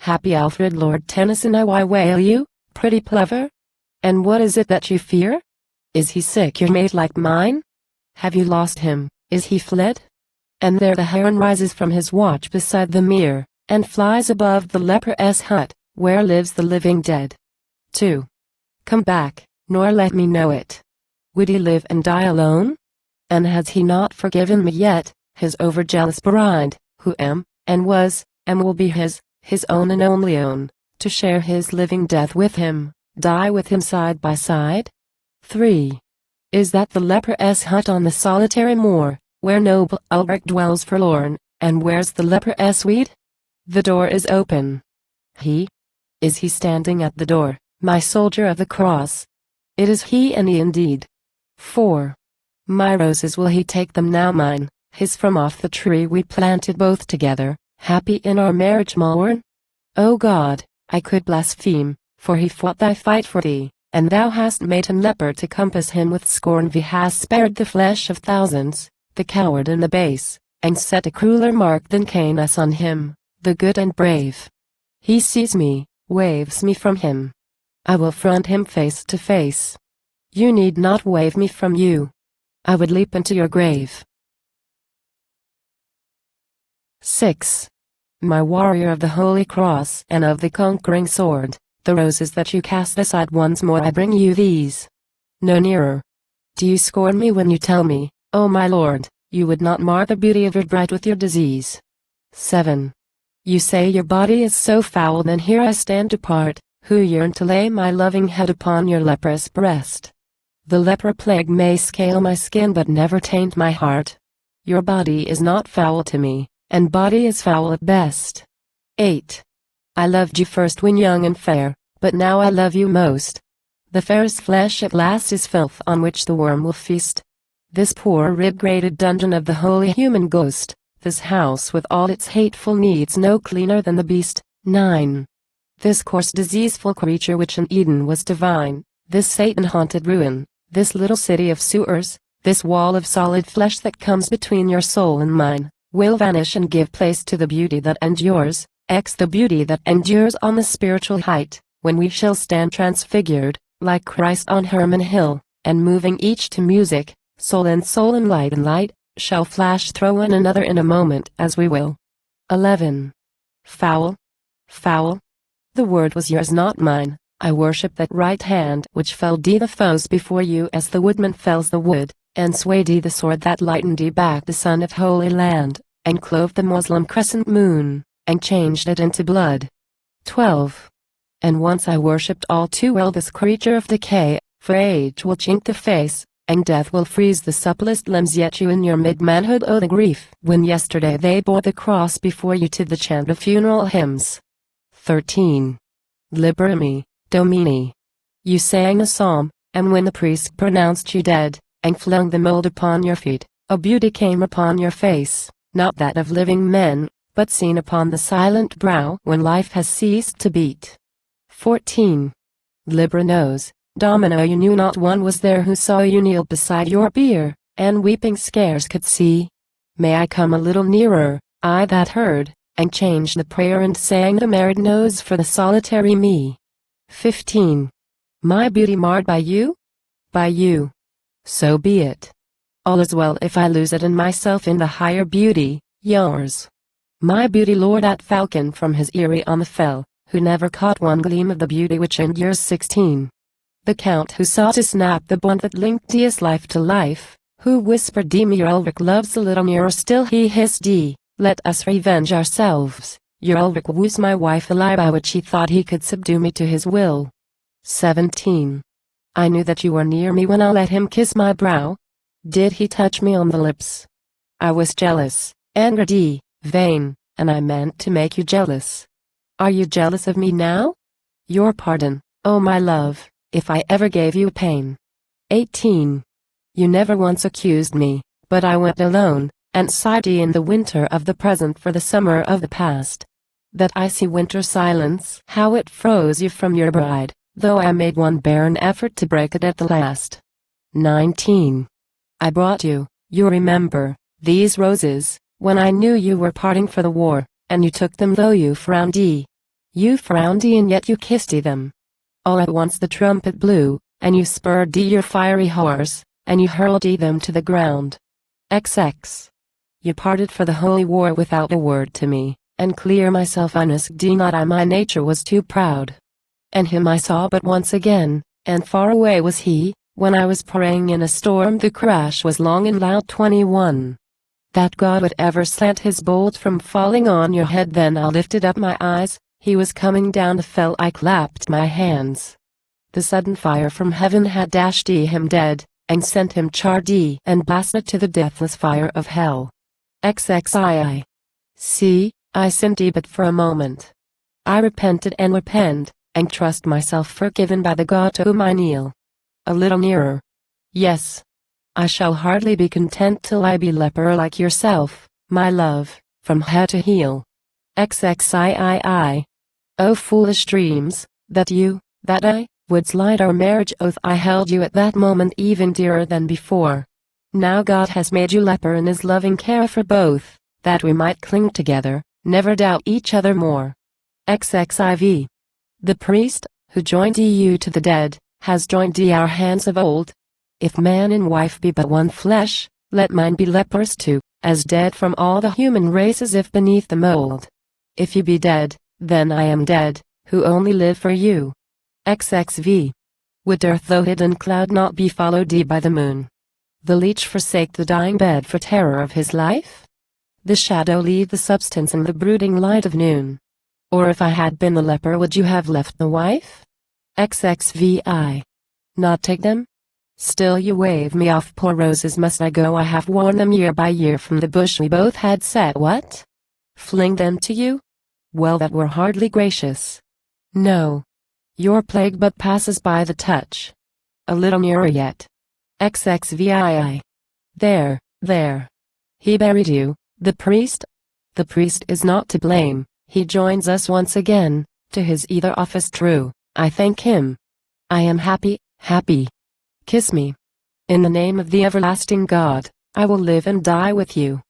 Happy Alfred, Lord Tennyson, I wail you, pretty plover? And what is it that you fear? Is he sick, your mate like mine? Have you lost him, is he fled? And there the heron rises from his watch beside the mere, and flies above the leper's hut, where lives the living dead. 2. Come back, nor let me know it. Would he live and die alone? And has he not forgiven me yet, his overjealous bride, who am, and was, and will be his own and only own, to share his living death with him, die with him side by side? 3. Is that the leper's hut on the solitary moor, where noble Ulrich dwells forlorn, and wears the leper's weed? The door is open. Is he standing at the door, my soldier of the cross? It is he, and he indeed. 4. My roses, will he take them now, mine, his from off the tree we planted both together, happy in our marriage morn? O God, I could blaspheme, for he fought thy fight for thee, and thou hast made him leper to compass him with scorn. Thee hast spared the flesh of thousands, the coward and the base, and set a crueler mark than Cain us on him, the good and brave. He sees me, waves me from him. I will front him face to face. You need not wave me from you. I would leap into your grave. 6. My warrior of the holy cross and of the conquering sword, the roses that you cast aside once more, I bring you these. No nearer. Do you scorn me when you tell me, O my Lord, you would not mar the beauty of your bride with your disease? 7. You say your body is so foul, then here I stand apart, who yearn to lay my loving head upon your leprous breast. The leper plague may scale my skin but never taint my heart. Your body is not foul to me, and body is foul at best. 8. I loved you first when young and fair, but now I love you most. The fairest flesh at last is filth on which the worm will feast. This poor rib-grated dungeon of the holy human ghost, this house with all its hateful needs, no cleaner than the beast. 9. This coarse diseaseful creature which in Eden was divine, this Satan-haunted ruin, this little city of sewers, this wall of solid flesh that comes between your soul and mine, will vanish and give place to the beauty that endures, the beauty that endures on the spiritual height, when we shall stand transfigured, like Christ on Hermon Hill, and moving each to music, soul and light, shall flash through one another in a moment as we will. 11. Foul? Foul? The word was yours, not mine. I worship that right hand which felled the foes before you as the woodman fells the wood, and swayed the sword that lightened back the sun of Holy Land, and clove the Moslem crescent moon, and changed it into blood. 12. And once I worshipped all too well this creature of decay, for age will chink the face, and death will freeze the supplest limbs, yet you in your mid-manhood owe the grief when yesterday they bore the cross before you to the chant of funeral hymns. 13. Liberami, Domini. You sang a psalm, and when the priest pronounced you dead, and flung the mold upon your feet, a beauty came upon your face, not that of living men, but seen upon the silent brow when life has ceased to beat. 14. Libra knows, Domino, you knew not one was there who saw you kneel beside your bier, and weeping scarce could see. May I come a little nearer, I that heard, and changed the prayer and sang the married nose for the solitary me. 15. My beauty marred by you? By you. So be it. All is well if I lose it and myself in the higher beauty, yours. My beauty lured that falcon from his eyrie on the fell, who never caught one gleam of the beauty which endures. 16. The count who sought to snap the bond that linked Deus life to life, who whispered D me your Ulrich loves a little nearer still, he hissed D, let us revenge ourselves, your Ulrich woos my wife a lie by which he thought he could subdue me to his will. 17. I knew that you were near me when I let him kiss my brow. Did he touch me on the lips? I was jealous, angry, vain, and I meant to make you jealous. Are you jealous of me now? Your pardon, oh my love, if I ever gave you pain. 18. You never once accused me, but I went alone, and sighed in the winter of the present for the summer of the past. That icy winter silence, how it froze you from your bride, though I made one barren effort to break it at the last. 19. I brought you, you remember, these roses, when I knew you were parting for the war, and you took them though you frowned. You frowned and yet you kissed them. All at once the trumpet blew, and you spurred your fiery horse, and you hurled them to the ground. XX. You parted for the holy war without a word to me, and clear myself unasked not I, my nature was too proud. And him I saw but once again, and far away was he, when I was praying in a storm the crash was long and loud. 21. That God would ever slant his bolt from falling on your head. Then I lifted up my eyes, he was coming down the fell. I clapped my hands. The sudden fire from heaven had dashed him dead, and sent him charred and blasted to the deathless fire of hell. XXII. See, I sinned but for a moment. I repented and repent, and trust myself forgiven by the God to whom I kneel. A little nearer. Yes. I shall hardly be content till I be leper like yourself, my love, from head to heel. XXIII. Oh foolish dreams, that I, would slide our marriage oath. I held you at that moment even dearer than before. Now God has made you leper in his loving care for both, that we might cling together, never doubt each other more. XXIV. The priest, who joined you to the dead, has joined our hands of old. If man and wife be but one flesh, let mine be lepers too, as dead from all the human race as if beneath the mold. If you be dead, then I am dead, who only live for you. XXV. Would earth though hidden cloud not be followed by the moon? The leech forsake the dying bed for terror of his life? The shadow leave the substance in the brooding light of noon? Or if I had been the leper, would you have left the wife? XXVI. Not take them? Still you wave me off. Poor roses, must I go? I have worn them year by year from the bush we both had set. What? Fling them to you? Well, that were hardly gracious. No. Your plague but passes by the touch. A little nearer yet. XXVII. There, there. He buried you, the priest? The priest is not to blame, he joins us once again, to his either office true, I thank him. I am happy, happy. Kiss me. In the name of the everlasting God, I will live and die with you.